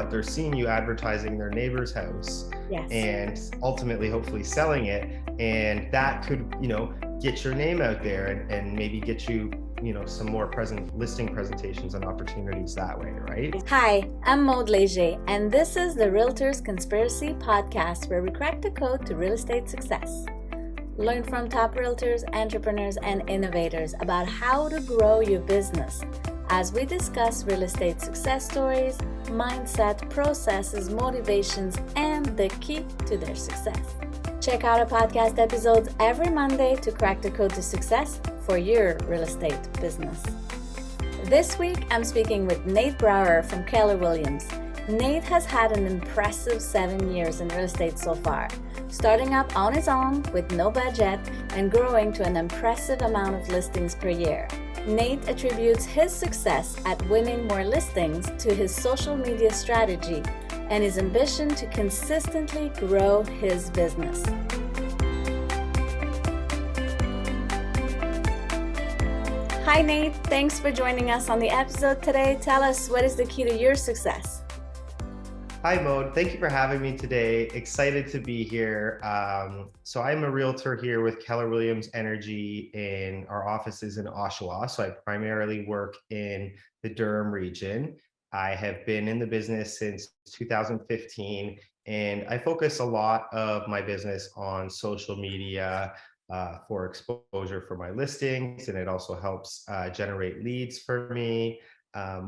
but they're seeing you advertising their neighbor's house Yes. and ultimately hopefully selling it. And that could, get your name out there and maybe get you, some more listing presentations and opportunities that way, right? Hi, I'm Maud Leger, and this is the Realtors Conspiracy Podcast, where we crack the code to real estate success. Learn from top realtors, entrepreneurs, and innovators about how to grow your business as we discuss real estate success stories, mindset, processes, motivations, and the key to their success. Check out our podcast episodes every Monday to crack the code to success for your real estate business. This week, I'm speaking with Nate Brower from Keller Williams. Nate has had an impressive 7 years in real estate so far, starting up on his own with no budget and growing to an impressive amount of listings per year. Nate attributes his success at winning more listings to his social media strategy and his ambition to consistently grow his business. Hi Nate, thanks for joining us on the episode today. Tell us, what is the key to your success? Hi, Maud. Thank you for having me today. Excited to be here. So I'm a realtor here with Keller Williams Energy in our offices in Oshawa. So I primarily work in the Durham region. I have been in the business since 2015, and I focus a lot of my business on social media for exposure for my listings, and it also helps generate leads for me.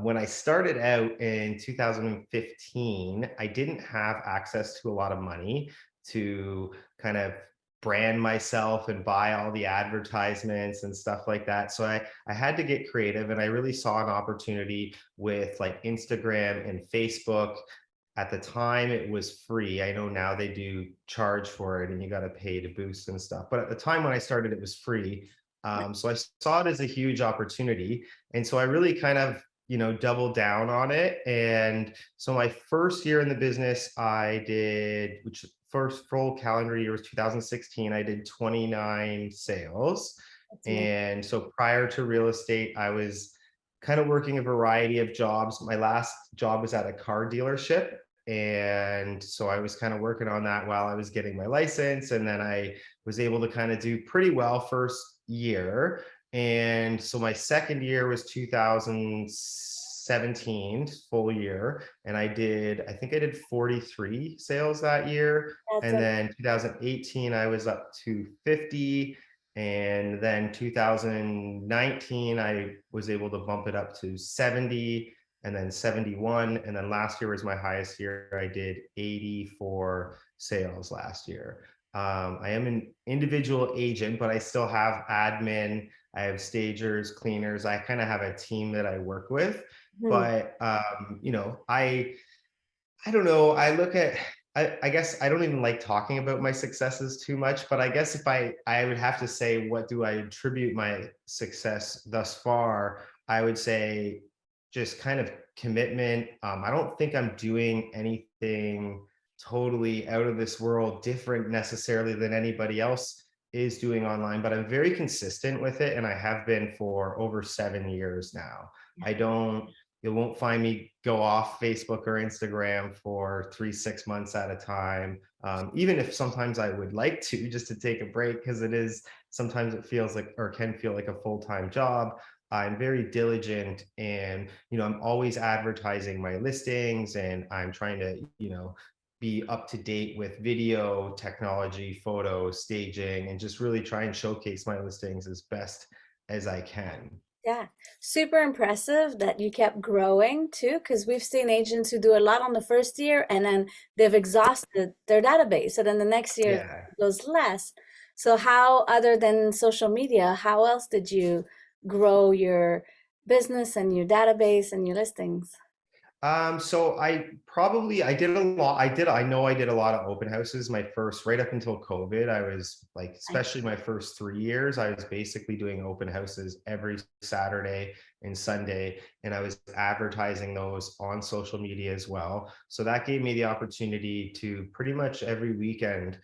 When I started out in 2015, I didn't have access to a lot of money to kind of brand myself and buy all the advertisements and stuff like that. So I had to get creative, and I really saw an opportunity with like Instagram and Facebook. At the time, it was free. I know now they do charge for it and you got to pay to boost and stuff. But at the time when I started, it was free. So I saw it as a huge opportunity. And so I really kind of double down on it. And so my first year in the business, I did, which first full calendar year was 2016, I did 29 sales. And so prior to real estate, I was kind of working a variety of jobs. My last job was at a car dealership. And so I was kind of working on that while I was getting my license. And then I was able to kind of do pretty well first year. And so my second year was 2017 full year. And I think I did 43 sales that year. And then 2018, I was up to 50. And then 2019, I was able to bump it up to 70 and then 71. And then last year was my highest year. I did 84 sales last year. I am an individual agent, but I still have admin. I have stagers, cleaners. I kind of have a team that I work with. But, I don't know. I guess I don't even like talking about my successes too much, but I guess if I would have to say, what do I attribute my success thus far? I would say just kind of commitment. I don't think I'm doing anything totally out of this world different necessarily than anybody else is doing online, but I'm very consistent with it. And I have been for over 7 years now. You won't find me go off Facebook or Instagram for 3-6 months at a time. Even if sometimes I would like to, just to take a break, because sometimes it feels like, or can feel like, a full-time job. I'm very diligent, and I'm always advertising my listings, and I'm trying to be up to date with video technology, photo staging, and just really try and showcase my listings as best as I can. Yeah, super impressive that you kept growing too, because we've seen agents who do a lot on the first year and then they've exhausted their database. So then the next year Yeah. it goes less. So how, other than social media, how else did you grow your business and your database and your listings? So I did a lot. I know I did a lot of open houses right up until COVID. I was like, especially my first 3 years, I was basically doing open houses every Saturday and Sunday, and I was advertising those on social media as well. So that gave me the opportunity to pretty much every weekend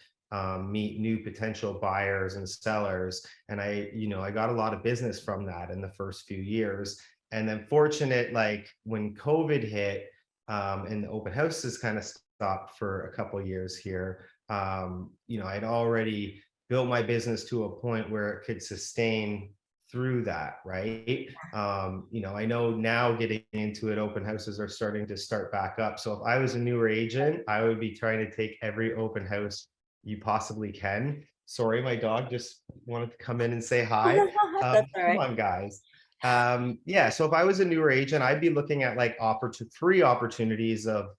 meet new potential buyers and sellers. And I got a lot of business from that in the first few years. And then fortunate, like when COVID hit, And the open houses kind of stopped for a couple of years here. I'd already built my business to a point where it could sustain through that, right? I know now getting into it, open houses are starting to start back up. So if I was a newer agent, I would be trying to take every open house you possibly can. Sorry, my dog just wanted to come in and say hi. That's all Come right. on, guys. Yeah, so if I was a newer agent, I'd be looking at like free opportunities of,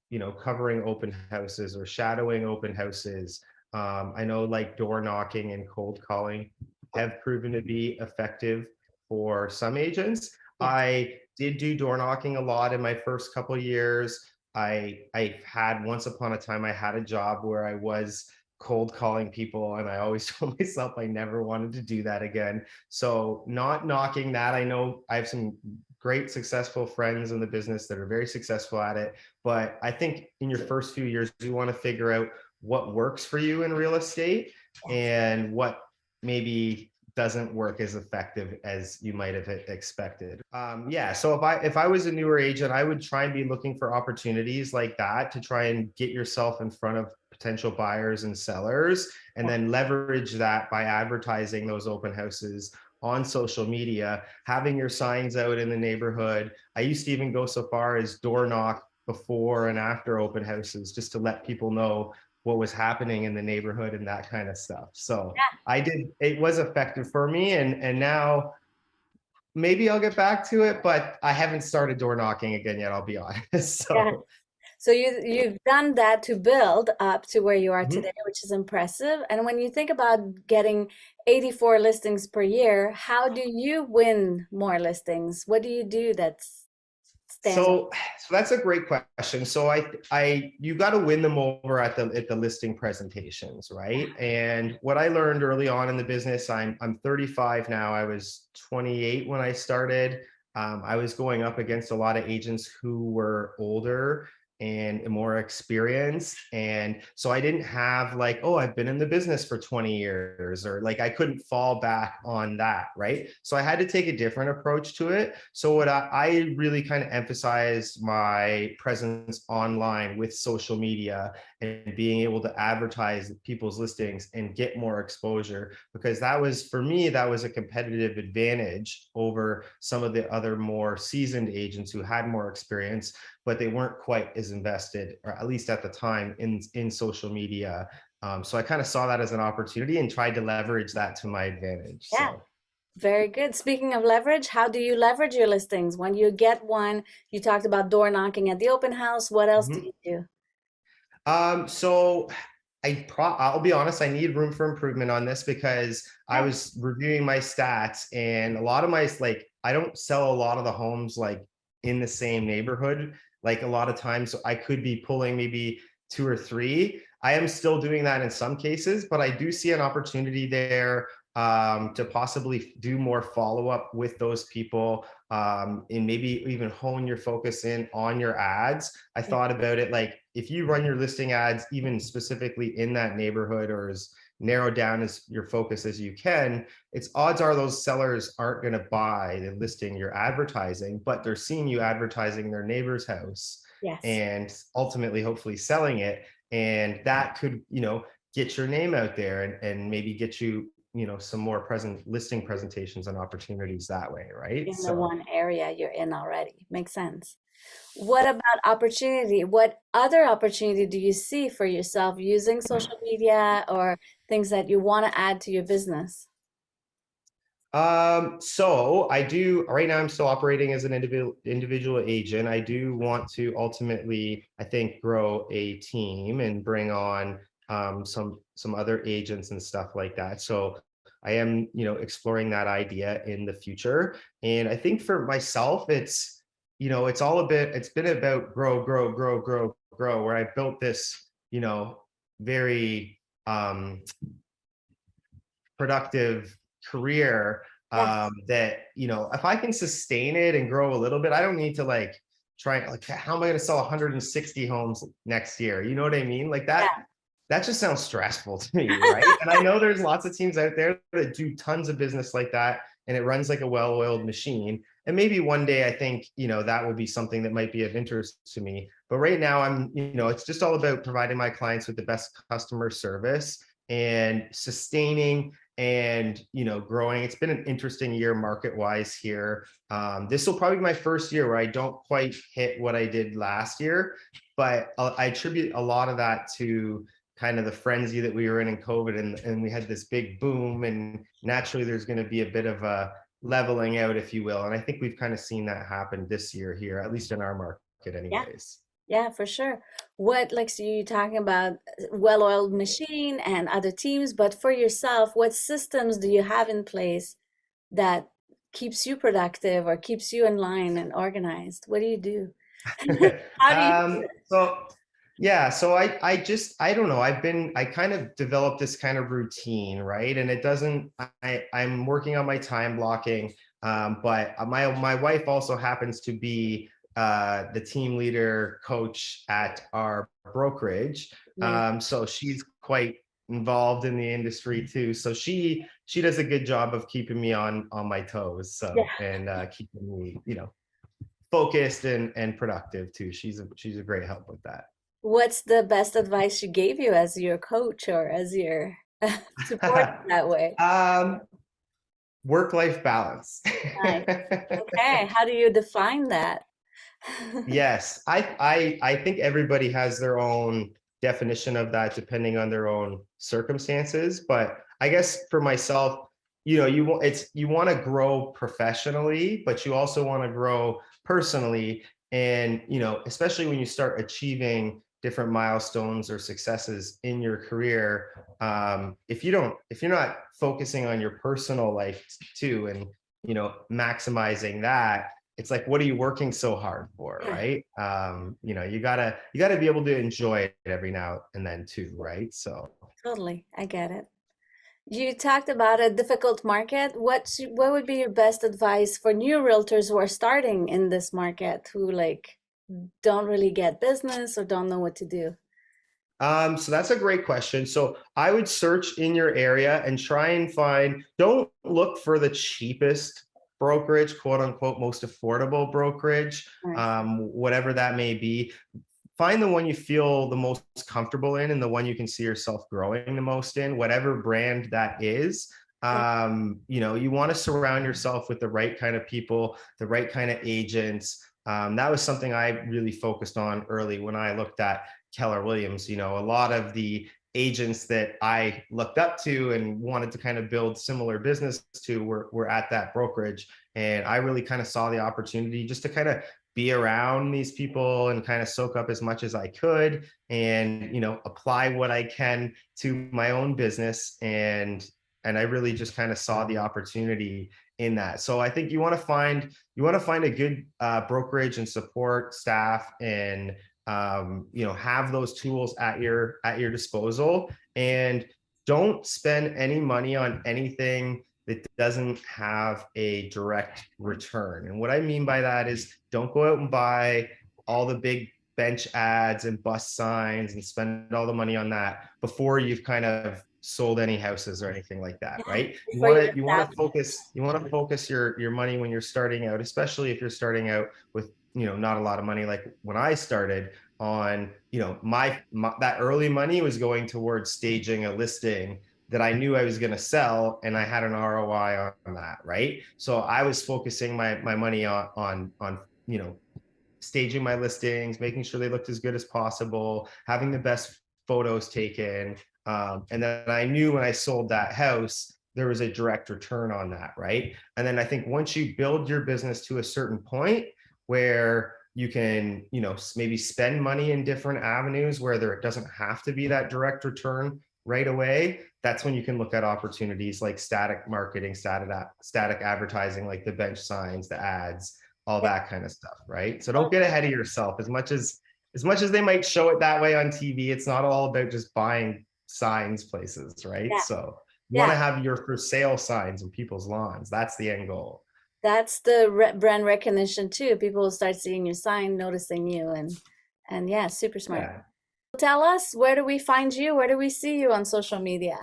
covering open houses or shadowing open houses. I know like door knocking and cold calling have proven to be effective for some agents. Yes. I did do door knocking a lot in my first couple of years. I had once upon a time I had a job where I was cold calling people, and I always told myself I never wanted to do that again. So not knocking that. I know I have some great successful friends in the business that are very successful at it, but I think in your first few years you want to figure out what works for you in real estate Yes. and what maybe doesn't work as effective as you might have expected. Yeah, so if I was a newer agent, I would try and be looking for opportunities like that to try and get yourself in front of potential buyers and sellers, and Yeah. then leverage that by advertising those open houses on social media, having your signs out in the neighborhood. I used to even go so far as door knock before and after open houses just to let people know what was happening in the neighborhood and that kind of stuff. So I did, it was effective for me. And now maybe I'll get back to it, but I haven't started door knocking again yet, I'll be honest. Yeah. So So you've done that to build up to where you are mhm. today, which is impressive. And when you think about getting 84 listings per year, how do you win more listings? What do you do that stands out? So that's a great question. So you got to win them over at the listing presentations, right? And what I learned early on in the business, I'm 35 now. I was 28 when I started. I was going up against a lot of agents who were older and more experienced. And so I didn't have like, oh, I've been in the business for 20 years, or like I couldn't fall back on that, right? So I had to take a different approach to it. So what I really kind of emphasized my presence online with social media and being able to advertise people's listings and get more exposure, because that was, for me, that was a competitive advantage over some of the other more seasoned agents who had more experience, but they weren't quite as invested, or at least at the time, in social media. So I kind of saw that as an opportunity and tried to leverage that to my advantage. Yeah, So. very good. Speaking of leverage, how do you leverage your listings? When you get one, you talked about door knocking at the open house. What else do Mhm. you do? So I'll be honest, I need room for improvement on this, because I Yeah, was reviewing my stats, and a lot of my, like, I don't sell a lot of the homes like in the same neighborhood. Like a lot of times I could be pulling maybe two or three. I am still doing that in some cases, but I do see an opportunity there to possibly do more follow up with those people, and maybe even hone your focus in on your ads. I yeah, thought about it like, if you run your listing ads even specifically in that neighborhood, or as narrowed down as your focus as you can, it's odds are those sellers aren't going to buy the listing you're advertising, but they're seeing you advertising their neighbor's house yes, and ultimately hopefully selling it. And that could, get your name out there, and maybe get you, some more present listing presentations and opportunities that way, right? in the So one area you're in already. Makes sense. What about opportunity? What other opportunity do you see for yourself using social media or things that you want to add to your business? So I do right now, I'm still operating as an individual agent. I do want to ultimately, I think, grow a team and bring on some other agents and stuff like that. So I am, exploring that idea in the future. And I think for myself, it's all a bit, it's been about grow, grow, grow, grow, grow, where I built this, very productive career, Yes, that, if I can sustain it and grow a little bit, I don't need to like try, like, how am I going to sell 160 homes next year? You know what I mean? Like that just sounds stressful to me, right? And I know there's lots of teams out there that do tons of business like that, and it runs like a well-oiled machine. and maybe one day I think, that will be something that might be of interest to me. But right now it's just all about providing my clients with the best customer service and sustaining and, growing. It's been an interesting year market wise here. This will probably be my first year where I don't quite hit what I did last year, but I attribute a lot of that to kind of the frenzy that we were in COVID, and we had this big boom, and naturally there's going to be a bit of a leveling out, if you will. And I think we've kind of seen that happen this year here, at least in our market Yeah. anyways. Yeah, for sure. So you're talking about well-oiled machine and other teams, but for yourself, what systems do you have in place that keeps you productive or keeps you in line and organized? What do you do? How do you do So yeah, so I don't know. I kind of developed this kind of routine, right? And it doesn't, I'm working on my time blocking. But my wife also happens to be the team leader coach at our brokerage. it? So she's quite involved in the industry too. So she does a good job of keeping me on my toes. Yeah. So, and keeping me, focused and productive too. She's a great help with that. What's the best advice she gave you as your coach or as your support that way? um, Work-life balance. Nice. Okay. How do you define that? Yes, I think everybody has their own definition of that depending on their own circumstances. But I guess for myself, you want to grow professionally, but you also want to grow personally. And especially when you start achieving different milestones or successes in your career, if you're not focusing on your personal life too, and maximizing that, it's like, what are you working so hard for, Yeah, right? You gotta be able to enjoy it every now and then too, right? So totally. I get it. You talked about a difficult market. What would be your best advice for new realtors who are starting in this market who like don't really get business or don't know what to do? so that's a great question. So I would search in your area and try and don't look for the cheapest brokerage, quote unquote, most affordable brokerage, Nice. whatever that may be. Find the one you feel the most comfortable in and the one you can see yourself growing the most in, whatever brand that is. Yeah. You want to surround yourself with the right kind of people, the right kind of agents. That was something I really focused on early when I looked at Keller Williams. A lot of the agents that I looked up to and wanted to kind of build similar business to were at that brokerage. And I really kind of saw the opportunity just to kind of be around these people and kind of soak up as much as I could, and apply what I can to my own business. And I really just kind of saw the opportunity in that. So I think you want to find a good brokerage and support staff, and have those tools at your disposal, and don't spend any money on anything that doesn't have a direct return. And what I mean by that is, don't go out and buy all the big bench ads and bus signs and spend all the money on that before you've kind of sold any houses or anything like that, Yeah. right? you Before want you're to you want to established. focus you want to focus your money when you're starting out, especially if you're starting out with not a lot of money, like when I started on, my that early money was going towards staging a listing that I knew I was going to sell, and I had an ROI on that, right? So I was focusing my money on staging my listings, making sure they looked as good as possible, having the best photos taken. And then I knew when I sold that house, there was a direct return on that, right? And then I think once you build your business to a certain point where you can, maybe spend money in different avenues where it doesn't have to be that direct return right away, that's when you can look at opportunities like static marketing, static advertising, like the bench signs, the ads, all Yeah. that kind of stuff, right? So don't get ahead of yourself. As much as they might show it that way on TV, it's not all about just buying signs places, right? Yeah. So you want Yeah. to have your for sale signs in people's lawns. That's the end goal. That's the brand recognition too. People will start seeing your sign, noticing you, and yeah, super smart. Yeah. Tell us, where do we find you? Where do we see you on social media?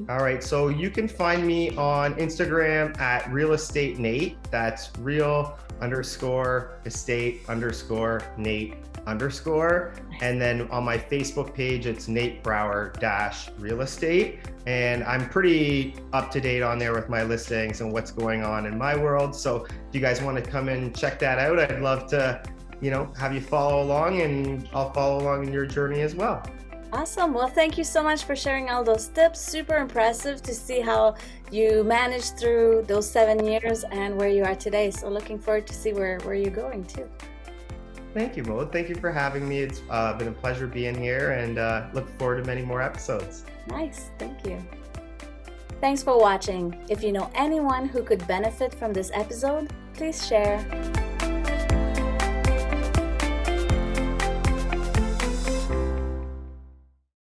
All right. So you can find me on Instagram at Real Estate Nate. That's real_estate_Nate_. And then on my Facebook page, it's Nate Brower Real Estate. And I'm pretty up to date on there with my listings and what's going on in my world. So if you guys want to come and check that out, I'd love to, have you follow along, and I'll follow along in your journey as well. Awesome. Well, thank you so much for sharing all those tips. Super impressive to see how you managed through those 7 years and where you are today. So looking forward to see where you're going too. Thank you, Maud. Thank you for having me. It's been a pleasure being here, and look forward to many more episodes. Nice. Thank you. Thanks for watching. If you know anyone who could benefit from this episode, please share.